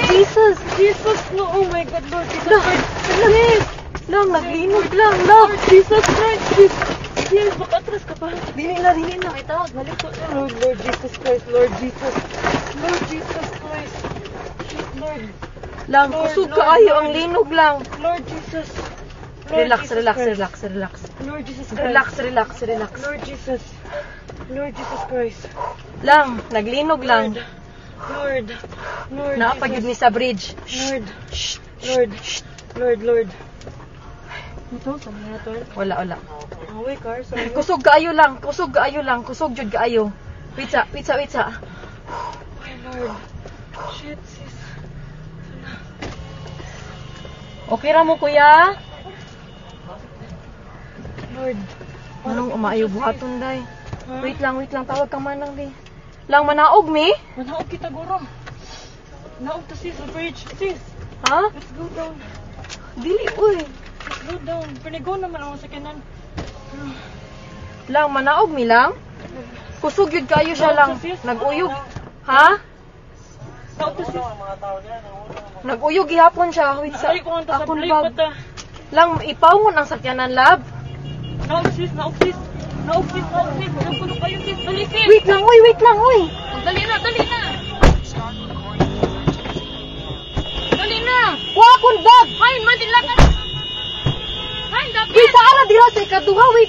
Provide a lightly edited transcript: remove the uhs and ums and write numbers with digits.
Jesus! Jesus, no, oh my God, Lord Jesus Christ. Yes! Lang, naglinog lang, lang! Jesus Christ, yes, makatras ka pa. Dili na. Itawag, balik ko. Lord Jesus Christ, Lord Jesus Christ. Lord, Lang, Lord, kusog Lord, kaayo, Lord. ang linog lang. Lord Jesus. Relax. Lord Jesus Christ. Relax. Lord Jesus Christ. Lang, naglinog lang. Lord Naapagid ni Jesus. sa bridge. Lord. Ito, saan na ito? Wala. Away, car, sorry. Kusog kaayo lang. Kusog jud kaayo. Witsa. My Lord. Shit, sis. Okay ra mo, kuya? Lord. Anong umaayo buhaton, day? Huh? Wait lang. Tawag ka manang, day. Lang, manaog, mi? Manaog kita, guro. Naog to, sis, sa bridge. Sis, Ha? let's go down. Dili, uy. Let's go down. Panigo naman ako sa kanan. Lang, manaog, mi lang? Kusog yun kayo siya lang. Nag-uyog. Ha? Naog to, sis. Nag-uyog gihapon siya. Wait sa Ay, kung ang tasab akong lipat bag. Lang, ipawon ang sakyanan, lab. Naog, sis. Naog, puno kayo, sis. Dali, sis. Wait lang, uy. Dali na. Wa akong bag. Hain, madila ka. Hain, dapat. Wait, sa ara dira sa ikaduha, wait.